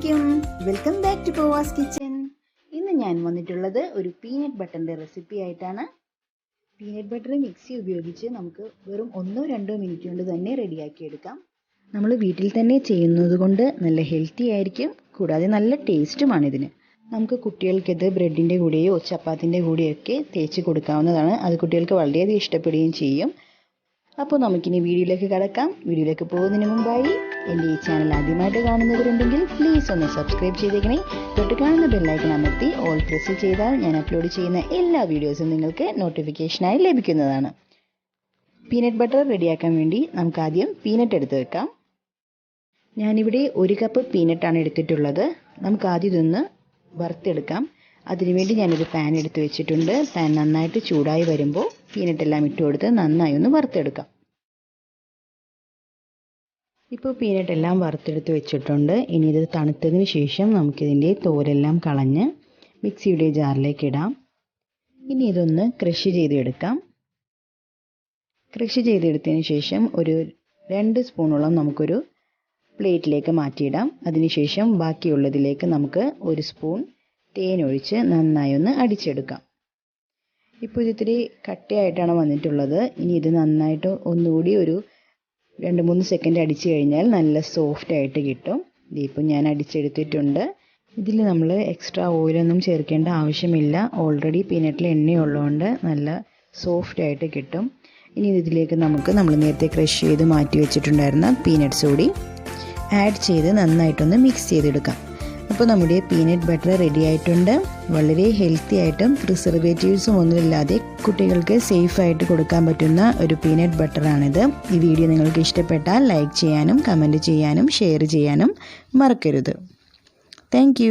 അസ്സലാമലൈക്കും, welcome back to Pavas kitchen. ഇന്ന് ഞാൻ വന്നിട്ടുള്ളത് ഒരു പീനട്ട് ബട്ടറിൻ്റെ റെസിപ്പി ആയിട്ടാണ്. പീനട്ട് ബട്ടർ മിക്സി ഉപയോഗിച്ച് നമുക്ക് വെറും 1-2 മിനിറ്റ് കൊണ്ട് തന്നെ റെഡിയാക്കി എടുക്കാം. നമ്മൾ വീട്ടിൽ തന്നെ ചെയ്യുന്നത് കൊണ്ട് നല്ല ഹെൽത്തി ആയിരിക്കും, കൂടാതെ നല്ല ടേസ്റ്റുമാണ് ഇതിന്. നമുക്ക് കുട്ടികൾക്കിത് ബ്രെഡിൻ്റെ കൂടെയോ ചപ്പാത്തിൻ്റെ കൂടെയൊക്കെ തേച്ച് കൊടുക്കാവുന്നതാണ്. അത് കുട്ടികൾക്ക് വളരെയധികം ഇഷ്ടപ്പെടുകയും ചെയ്യും. അപ്പോൾ നമുക്കിനി വീഡിയോയിലേക്ക് കടക്കാം. വീഡിയോയിലേക്ക് പോകുന്നതിന് മുമ്പായി എൻ്റെ ഈ ചാനൽ ആദ്യമായിട്ട് കാണുന്നവരുണ്ടെങ്കിൽ പ്ലീസ് ഒന്ന് സബ്സ്ക്രൈബ് ചെയ്തേക്കണേ. തൊട്ട് കാണുന്ന ബെല്ലൈക്കൺ അമർത്തി ഓൾ പ്രസ് ചെയ്താൽ ഞാൻ അപ്ലോഡ് ചെയ്യുന്ന എല്ലാ വീഡിയോസും നിങ്ങൾക്ക് നോട്ടിഫിക്കേഷനായി ലഭിക്കുന്നതാണ്. പീനട്ട് ബട്ടർ റെഡിയാക്കാൻ വേണ്ടി നമുക്ക് ആദ്യം പീനട്ട് എടുത്ത് വെക്കാം. ഞാനിവിടെ 1 കപ്പ് പീനട്ടാണ് എടുത്തിട്ടുള്ളത്. നമുക്ക് ആദ്യം ഇതൊന്ന് വറുത്തെടുക്കാം. അതിനുവേണ്ടി ഞാനൊരു പാൻ എടുത്ത് വെച്ചിട്ടുണ്ട്. പാൻ നന്നായിട്ട് ചൂടായി വരുമ്പോൾ പീനട്ടെല്ലാം ഇട്ട് കൊടുത്ത് നന്നായി ഒന്ന് വറുത്തെടുക്കാം. ഇപ്പോൾ പീനട്ടെല്ലാം വറുത്തെടുത്ത് വെച്ചിട്ടുണ്ട്. ഇനി ഇത് തണുത്തതിന് ശേഷം നമുക്കിതിൻ്റെ തോലെല്ലാം കളഞ്ഞ് മിക്സിയുടെ ജാറിലേക്ക് ഇടാം. ഇനി ഇതൊന്ന് ക്രഷ് ചെയ്തെടുക്കാം. ക്രഷ് ചെയ്തെടുത്തതിന് ശേഷം ഒരു 2 സ്പൂണോളം നമുക്കൊരു പ്ലേറ്റിലേക്ക് മാറ്റിയിടാം. അതിനുശേഷം ബാക്കിയുള്ളതിലേക്ക് നമുക്ക് 1 സ്പൂൺ തേൻ ഒഴിച്ച് നന്നായി ഒന്ന് അടിച്ചെടുക്കാം. ഇപ്പോൾ ഇതിത്തിരി കട്ടിയായിട്ടാണ് വന്നിട്ടുള്ളത്. ഇനി ഇത് നന്നായിട്ട് ഒന്നുകൂടി ഒരു 2-3 സെക്കൻഡ് അടിച്ചു കഴിഞ്ഞാൽ നല്ല സോഫ്റ്റ് ആയിട്ട് കിട്ടും. ഇതിപ്പോൾ ഞാൻ അടിച്ചെടുത്തിട്ടുണ്ട്. ഇതിൽ നമ്മൾ എക്സ്ട്രാ ഓയിലൊന്നും ചേർക്കേണ്ട ആവശ്യമില്ല. ഓൾറെഡി പീനട്ടിൽ എണ്ണയുള്ളതുകൊണ്ട് നല്ല സോഫ്റ്റ് ആയിട്ട് കിട്ടും. ഇനി ഇതിലേക്ക് നമ്മൾ നേരത്തെ ക്രഷ് ചെയ്ത് മാറ്റി വെച്ചിട്ടുണ്ടായിരുന്ന പീനട്ട്സ് കൂടി ആഡ് ചെയ്ത് നന്നായിട്ടൊന്ന് മിക്സ് ചെയ്തെടുക്കാം. അപ്പോൾ നമ്മുടെ പീനട്ട് ബട്ടർ റെഡി ആയിട്ടുണ്ട്. വളരെ ഹെൽത്തി ആയിട്ടും പ്രിസർവേറ്റീവ്സും ഒന്നുമില്ലാതെ കുട്ടികൾക്ക് സേഫായിട്ട് കൊടുക്കാൻ പറ്റുന്ന ഒരു പീനട്ട് ബട്ടറാണിത്. ഈ വീഡിയോ നിങ്ങൾക്ക് ഇഷ്ടപ്പെട്ടാൽ ലൈക്ക് ചെയ്യാനും കമൻറ്റ് ചെയ്യാനും ഷെയർ ചെയ്യാനും മറക്കരുത്. താങ്ക്